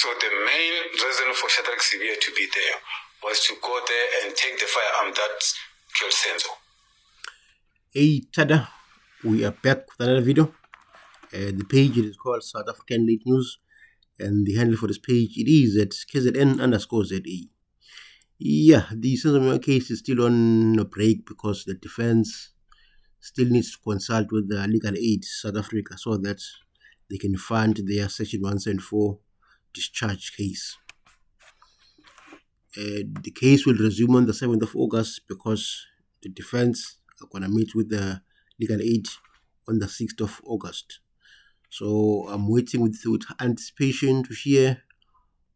So the main reason for Shadrach Sibiya to be there was to go there and take the firearm that killed Senzo. Hey Tada, we are back with another video. The page is called South African Late News, and the handle for this page it is at KZN_ZA. Yeah, the Senzo case is still on a break because the defense still needs to consult with the Legal Aid South Africa so that they can fund their Section 174 discharge case. The case will resume on the 7th of August because the defense are going to meet with the Legal Aid on the 6th of August. So I'm waiting with anticipation to hear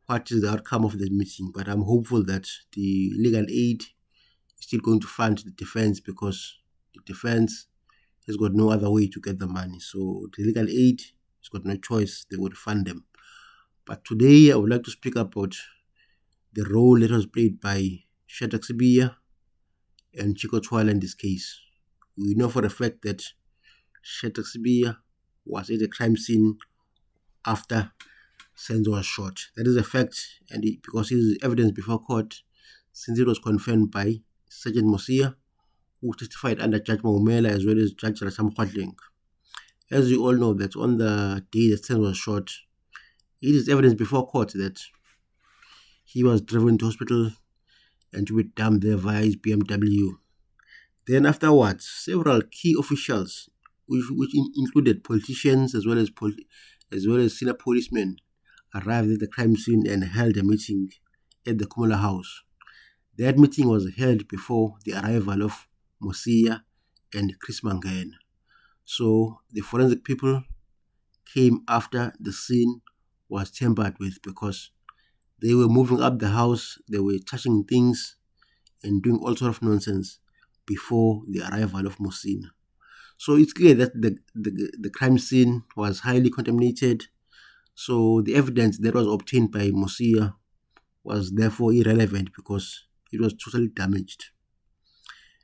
what is the outcome of the meeting, but I'm hopeful that the Legal Aid is still going to fund the defense because the defense has got no other way to get the money. So the Legal Aid has got no choice, they would fund them. But today I would like to speak about the role that was played by Shadrach Sibiya and Chicko Tshwala in this case. We know for a fact that Shadrach Sibiya was at the crime scene after Senzo was shot. That is a fact, and because it is evidence before court, since it was confirmed by Sergeant Mosia, who testified under Judge Maumela as well as Judge Rasam Kwadling. As you all know, that on the day that Senzo was shot, it is evidence before court that he was driven to hospital and to be dumped there via his BMW. Then afterwards, several key officials, which included politicians as well as senior policemen, arrived at the crime scene and held a meeting at the Kumula House. That meeting was held before the arrival of Mosia and Chris Mangena. So the forensic people came after the scene was tampered with because they were moving up the house, they were touching things and doing all sorts of nonsense before the arrival of Mosia. So it's clear that the crime scene was highly contaminated. So the evidence that was obtained by Mosia was therefore irrelevant because it was totally damaged.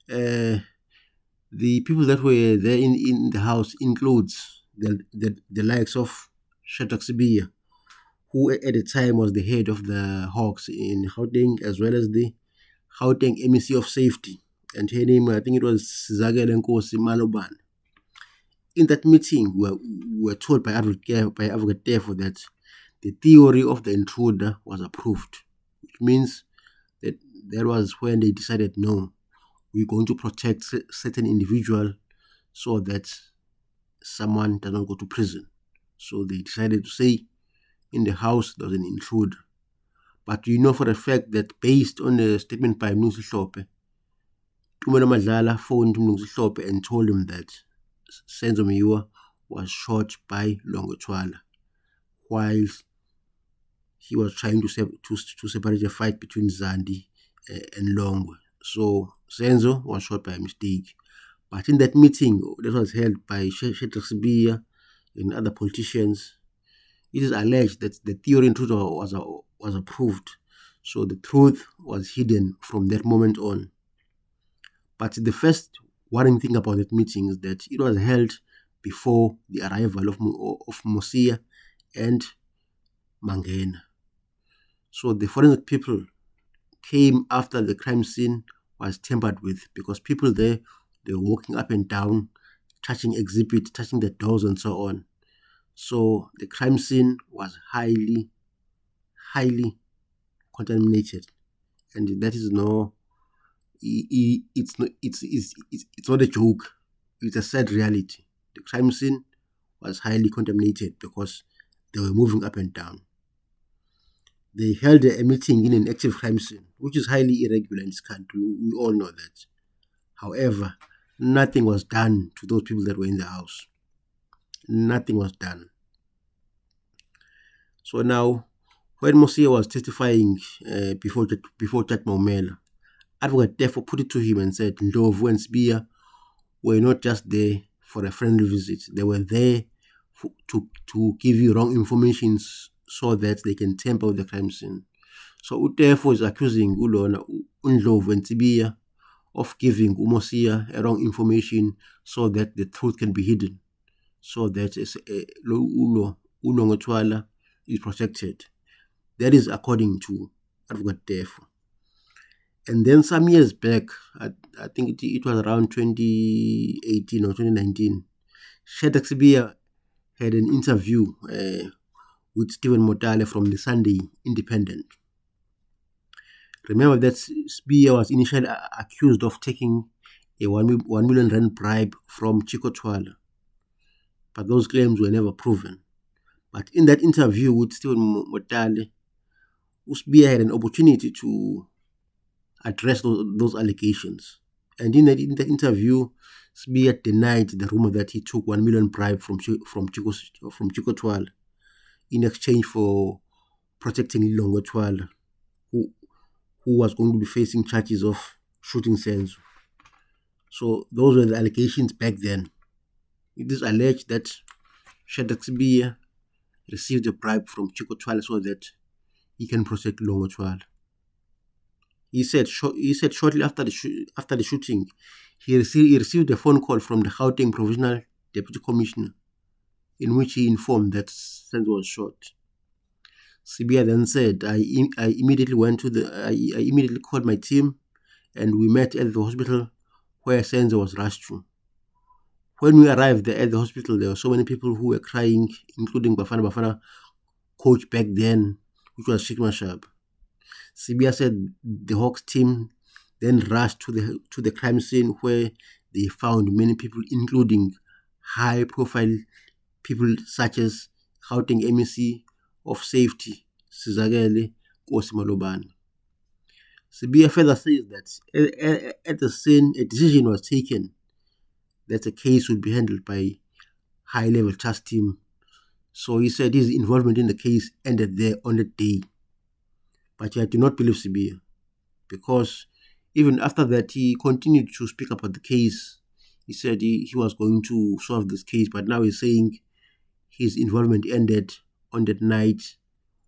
The people that were there in the house includes the likes of Shadrach Sibiya, who at the time was the head of the Hawks in Gauteng, as well as the Gauteng MEC of Safety. And her name, I think it was Sizakele Nkosi Malobane. In that meeting, we were told by Advocate Tefo that the theory of the intruder was approved, which means that was when they decided, no, we're going to protect certain individual so that someone does not go to prison. So they decided to say in the house there was an intruder. But you know for a fact that based on the statement by Mnumzi Hlophe, Tumelo Madlala phoned Mnumzi Hlophe and told him that Senzo Meyiwa was shot by Longo Tshwala while he was trying to separate the fight between Zandi and Longo. So Senzo was shot by mistake. But in that meeting that was held by Shadrach Sibiya and other politicians, it is alleged that the theory intruder was approved. So the truth was hidden from that moment on. But the first worrying thing about that meeting is that it was held before the arrival of Mosia and Mangena. So the forensic people came after the crime scene was tampered with because people there, they were walking up and down, touching exhibits, touching the doors and so on. So the crime scene was highly contaminated, and that is it's not a joke. It's a sad reality. The crime scene was highly contaminated because they were moving up and down. They held a meeting in an active crime scene, which is highly irregular in this country. We all know that. However, nothing was done to those people that were in the house. Nothing was done. So now, when Mosia was testifying before Judge Maumela, Advocate Tefo put it to him and said, Ndlovu and Sibiya were not just there for a friendly visit. They were there to give you wrong information so that they can tamper with the crime scene. So Tefo is accusing Ndlovu and Sibiya of giving Mosia a wrong information so that the truth can be hidden, so that Longo Tshwala is protected. That is according to Advocate Tefo. And then some years back, I think it was around 2018 or 2019, Shadrack Sibiya had an interview with Stephen Motale from the Sunday Independent. Remember that Sibiya was initially accused of taking a 1 million rand bribe from Chico Twala, but those claims were never proven. But in that interview with Stephen Motale, Sibiya had an opportunity to address those allegations. And in that interview, Sibiya denied the rumor that he took 1 million bribe from Chico Twala in exchange for protecting Lilongo Twala, who was going to be facing charges of shooting Senzo. So those were the allegations back then. It is alleged that Shadrack Sibiya received a bribe from Chico Twala so that he can protect Lilongo Twala. He said shortly after the shooting, he received a phone call from the Gauteng Provincial Deputy Commissioner, in which he informed that Senzo was shot. Sibiya then said, I immediately called my team, and we met at the hospital where Senzo was rushed to. When we arrived there at the hospital, there were so many people who were crying, including Bafana coach back then, which was Sheikh Mashab. Sibiya said the Hawks team then rushed to the crime scene, where they found many people, including high-profile people such as Gauteng MEC of Safety, Sizakele Nkosi Malobane. Sibiya further says that at the scene, a decision was taken that the case would be handled by high-level task team. So he said his involvement in the case ended there on the day. But I do not believe Sibiya, because even after that, he continued to speak about the case. He said he was going to solve this case, but now he's saying his involvement ended on that night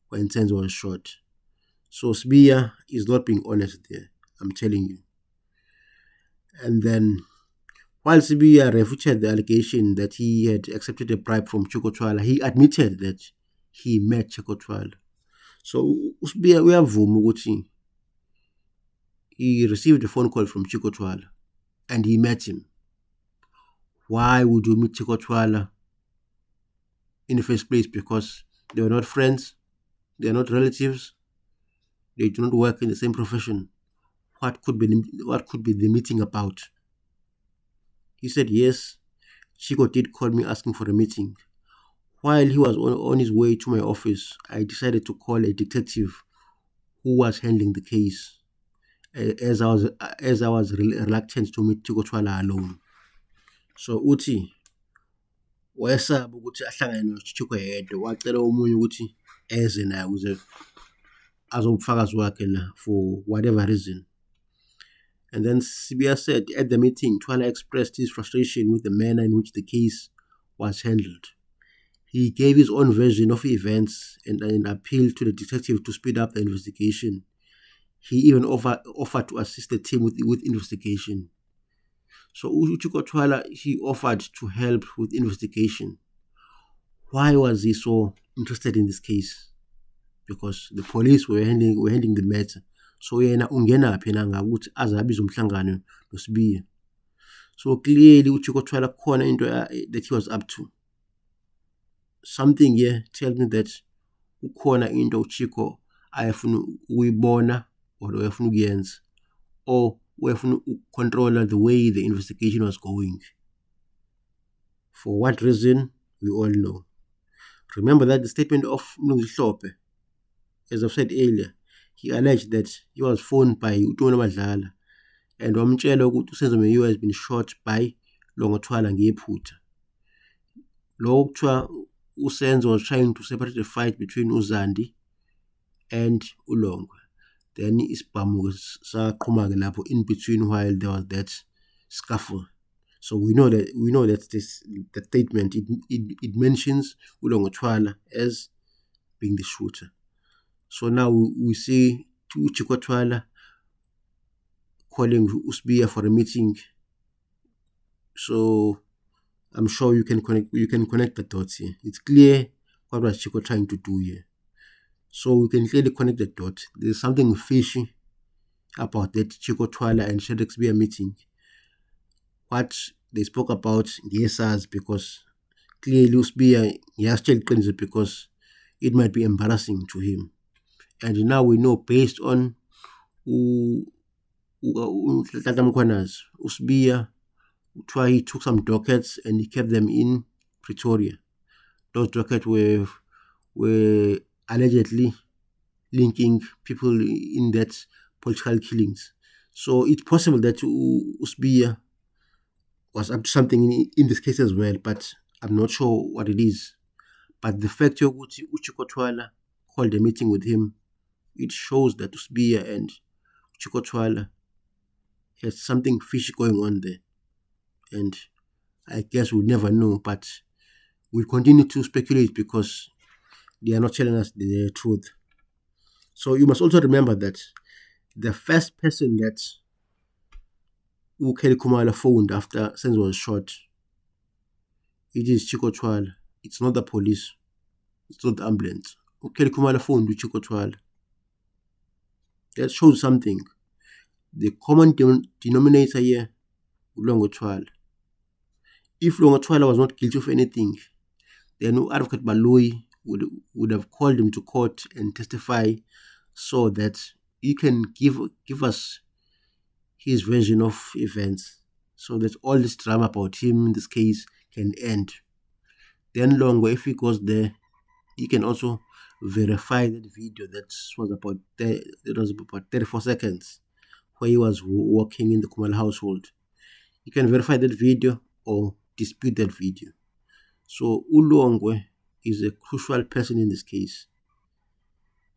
when Senzo was shot. So Sibiya is not being honest there, I'm telling you. And then, while Sibiya refuted the allegation that he had accepted a bribe from Chico Twala, he admitted that he met Chico Twala. So Sibiya uyavuma ukuthi he received a phone call from Chico Twala and he met him. Why would you meet Chico Twala in the first place? Because they were not friends, they are not relatives, they do not work in the same profession. What could be the meeting about? He said, yes, Chico did call me asking for a meeting. While he was on his way to my office, I decided to call a detective who was handling the case, as I was reluctant to meet Chico Twala alone. So uthi wayesaba ukuthi ahlangane noChico yedwa, wacela omunye ukuthi eze naye ukuze azobufakazi wakhe la for whatever reason. And then Sibiya said at the meeting, Twala expressed his frustration with the manner in which the case was handled. He gave his own version of events and appealed to the detective to speed up the investigation. He even offered to assist the team with investigation. So Chico Twala, he offered to help with investigation. Why was he so interested in this case? Because the police were handling the matter. So yena ungenaphi na ngakuthi azabiza umhlangano noSibiya. So clearly uChico Twala khona into that he was up to. Something here tells me that ukhona into uChico ayefuna ukuyibona or uyafuna ukuyenza, or uyafuna ukucontrola the way the investigation was going. For what reason, we all know. Remember that the statement of Mlungisi, as I've said earlier, he alleged that he was phoned by uToni Madlala and wamtshela ukuthi uSenzo Meyiwa has been shot by Longo Twala ngephutha. Lo kuthiwa uSenzo was trying to separate the fight between uZandi and uLongo. Then isibhamu saqhuma lapho in between while there was that scuffle. So we know that the statement it mentions uLongo Twala as being the shooter. So now we see Chico Twala calling Sibiya for a meeting. So I'm sure you can connect the dots here. It's clear what was Chico trying to do here. So we can clearly connect the dot. There's something fishy about that Chico Twala and Shadrack Spear meeting. What they spoke about, yes, because clearly Usbia has changed because it might be embarrassing to him. And now we know based on Tata Mkwanas, Usbia, he took some dockets and he kept them in Pretoria. Those dockets were allegedly linking people in that political killings. So it's possible that Usbia was up to something in this case as well, but I'm not sure what it is. But the fact that Uchiko Twala called a meeting with him, it shows that Usbia and Uchiko Twala has something fishy going on there. And I guess we'll never know, but we'll continue to speculate because they are not telling us the truth. So you must also remember that the first person that Kelly Kumala phoned after Senzo was shot, it is Chico Twala. It's not the police. It's not the ambulance. Kelly Kumala phoned Chico Twala. That shows something. The common denominator here, Longo Twala. If Longo Twala was not guilty of anything, then Advocate Baloyi would have called him to court and testify so that he can give us his version of events, so that all this drama about him in this case can end. Then Longo, if he goes there, he can also verify that video that was about 34 seconds where he was walking in the Kumalo household. You can verify that video or dispute that video. So Ulongwe is a crucial person in this case.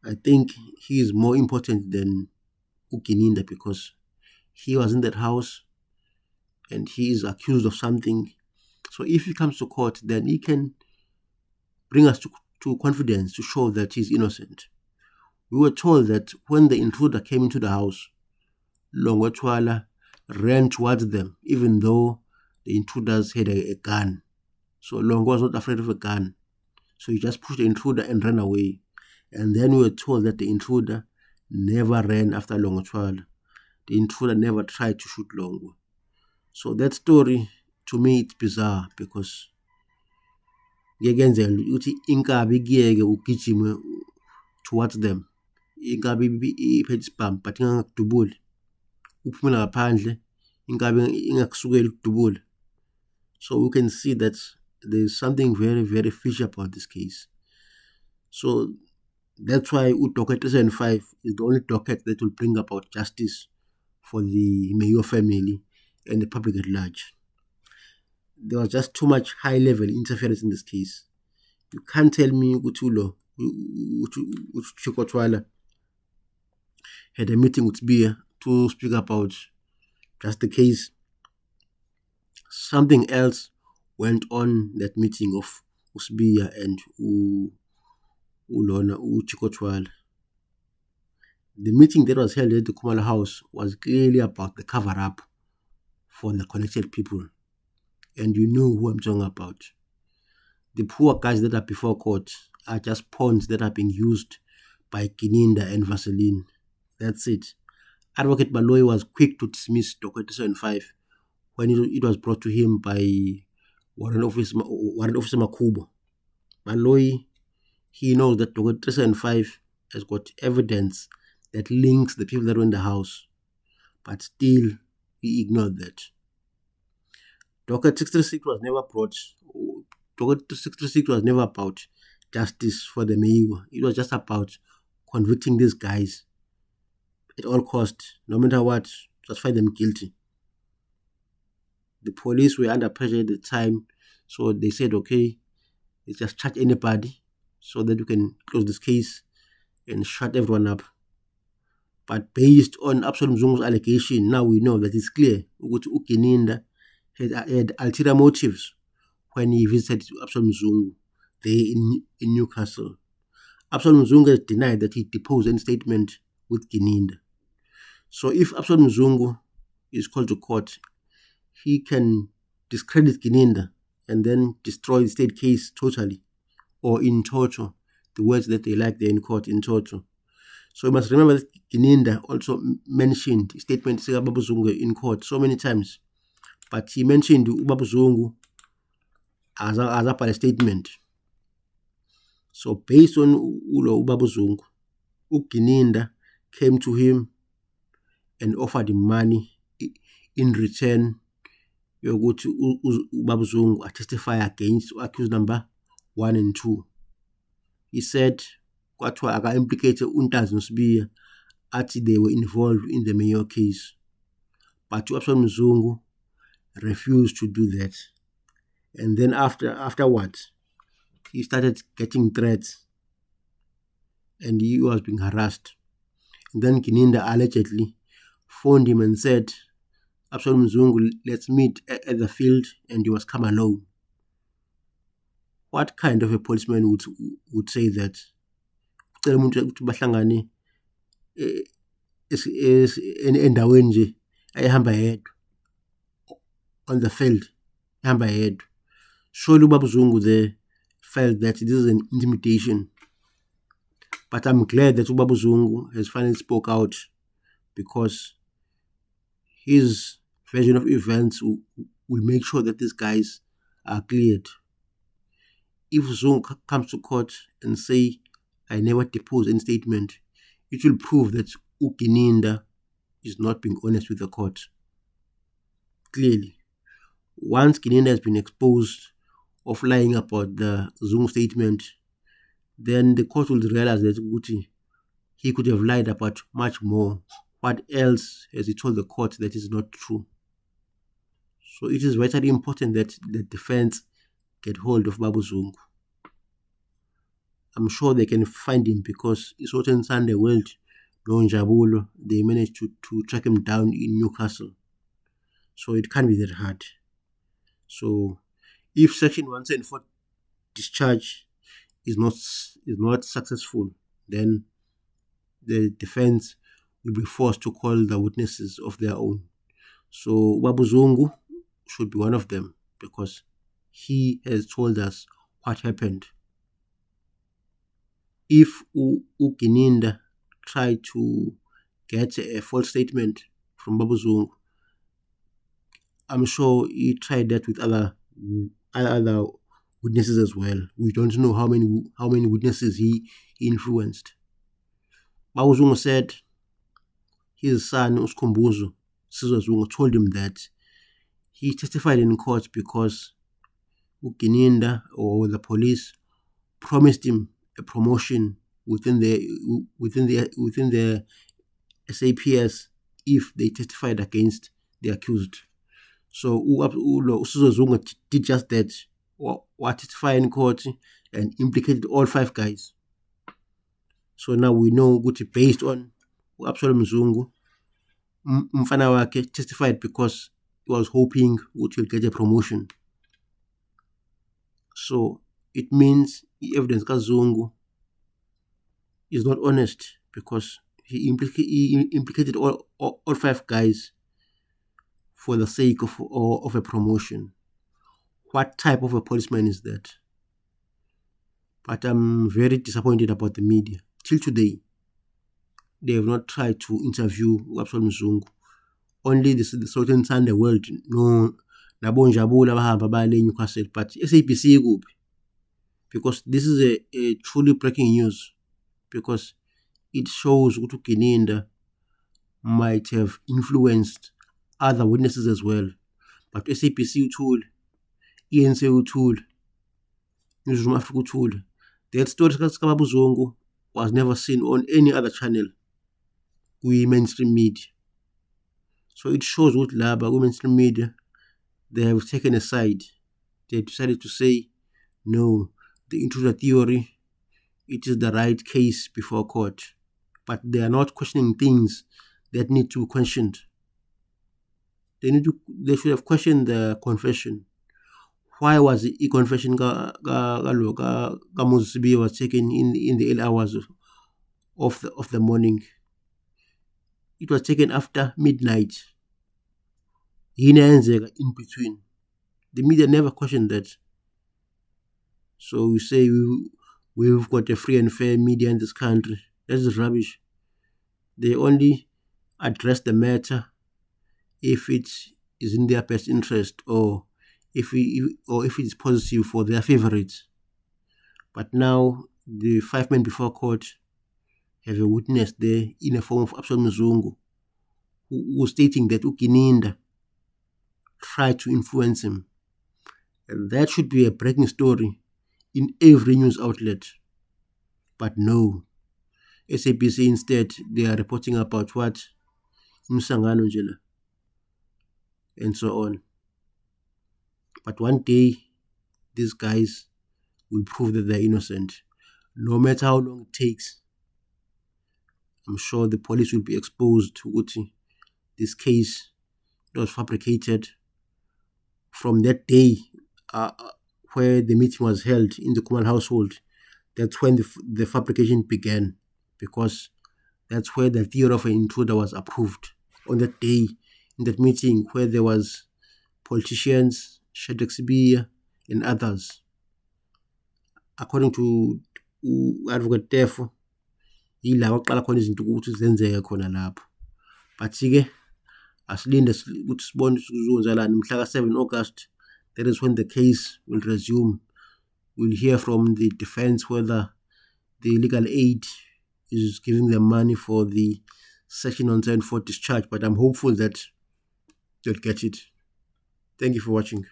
I think he is more important than Ukininda because he was in that house and he is accused of something. So if he comes to court, then he can bring us to confidence to show that he's innocent. We were told that when the intruder came into the house, Longo Twala ran towards them, even though the intruders had a gun. So Longo was not afraid of a gun. So he just pushed the intruder and ran away. And then we were told that the intruder never ran after Longo Twala. The intruder never tried to shoot Longo. So that story, to me, it's bizarre because inkabi kiyeke ugijime towards them. Inkabi iphethe isibhamu but ingakudubuli. Uphumela ngaphandle, inkabi ingakusukeli ukudubula. So we can see that there's something very, very fishy about this case. So that's why docket 375 is the only docket that will bring about justice for the Mayo family and the public at large. There was just too much high-level interference in this case. You can't tell me Utulo, Chico Twala had a meeting with Bia to speak about just the case. Something else went on that meeting of Usbia and Chico Twala. The meeting that was held at the Kumalo House was clearly about the cover-up for the connected people. And you know who I'm talking about. The poor guys that are before court are just pawns that are being used by Kininda and Vaseline. That's it. Advocate Baloyi was quick to dismiss Docket 275 when it was brought to him by Warrant Officer Makubo. Baloyi, he knows that Docket 375 has got evidence that links the people that were in the house, but still he ignored that. Docket 636 was never brought. Docket 636 was never about justice for the Meiwa. It was just about convicting these guys at all costs, no matter what, just find them guilty. The police were under pressure at the time, so they said, okay, let's just charge anybody so that we can close this case and shut everyone up. But based on Absalom Zungu's allegation, now we know that it's clear that Ukininda had ulterior motives when he visited Absalom Zungu there in Newcastle. Absalom Zungu has denied that he deposed any statement with Kininda. So if Absalom Zungu is called to court, he can discredit Kininda and then destroy the state case totally or in total, the words that they like there in court in total. So you must remember that Gininda also mentioned statement Ubaba Zungu in court so many times. But he mentioned Ubaba Zungu as a statement. So based on Ubaba Zungu, Gininda came to him and offered him money in return. You go to Ubaba Zungu testify against accused number 1 and 2. He said kwathiwa aka-implicate uNtanzi noSibiya athi they were involved in the Mayor case. But uAbsalom Zungu refused to do that. And then afterwards, he started getting threats and he was being harassed. And then Gininda allegedly phoned him and said, Absalom Zungu, let's meet at the field, and you must come alone. What kind of a policeman would say that? Endaweni nje ayahamba yedwa on the field, ehamba yedwa. Surely Ubaba Zungu there felt that this is an intimidation. But I'm glad that Ubaba Zungu has finally spoke out, because his version of events will make sure that these guys are cleared. If Zungu comes to court and say, I never deposed any statement, it will prove that Gininda is not being honest with the court. Clearly, once Gininda has been exposed of lying about the Zungu statement, then the court will realize that he could have lied about much more. What else has he told the court that is not true? So it is vitally important that the defense get hold of Babu Zungu. I'm sure they can find him, because Isoten Sunday World, no Njabulo, they managed to track him down in Newcastle. So it can't be that hard. So if Section 174 discharge is not successful, then the defense will be forced to call the witnesses of their own. So Babu Zungu should be one of them, because he has told us what happened. If Gininda tried to get a false statement from Babu Zungu, I'm sure he tried that with other witnesses as well. We don't know how many witnesses he influenced. Babu Zungu said his son uSkhumbuzo Sizwe Zungu told him that he testified in court because Gininda or the police promised him a promotion within the SAPS if they testified against the accused. So Sizwe Zungu did just that, what testified in court and implicated all 5 guys. So now we know based on Absalom Zungu, mfana wake testified because he was hoping he'll get a promotion. So it means the evidence Zungu is not honest, because he implicated all 5 guys for the sake of a promotion. What type of a policeman is that? But I'm very disappointed about the media. Till today, they have not tried to interview Absalom Zungu. Only the Southern Sunday World, no, Nabonjabula bahamba bale Newcastle, but SABC kuphi? Because this is a truly breaking news, because it shows ukuthi Gininda might have influenced other witnesses as well. But SABC uthule, ENC uthule, Newsroom Africa uthule. That story kaBabu Zungu was never seen on any other channel with mainstream media. So it shows what laba mainstream media, they have taken a side. They decided to say, no, the intruder theory, it is the right case before court. But they are not questioning things that need to be questioned. They should have questioned the confession. Why was the confession Moses Sibiya was taken in the early hours of the morning? It was taken after midnight. In between. The media never questioned that. So we say we've got a free and fair media in this country. That is rubbish. They only address the matter if it is in their best interest, or if it is positive for their favorites. But now the 5 men before court have a witness there in a form of Absalom Mzungu, who was stating that Ukininda tried to influence him. And that should be a breaking story in every news outlet. But no, SABC instead, they are reporting about what? Msangano njela, and so on. But one day, these guys will prove that they're innocent. No matter how long it takes, I'm sure the police will be exposed to this case was fabricated. From that day where the meeting was held in the Kumal household, that's when the fabrication began, because that's where the theory of an intruder was approved. On that day, in that meeting where there was politicians, Shadrack Sibiya, and others, according to Advocate Tefo, yila waqala khona izinto ukuthi zenzeke khona lapho. But-ke asilinde ukuthi sibone kuzonzalani mhla ka-7 August. That is when the case will resume. We'll hear from the defense whether the legal aid is giving them money for the Section 174 discharge, but I'm hopeful that they'll get it. Thank you for watching.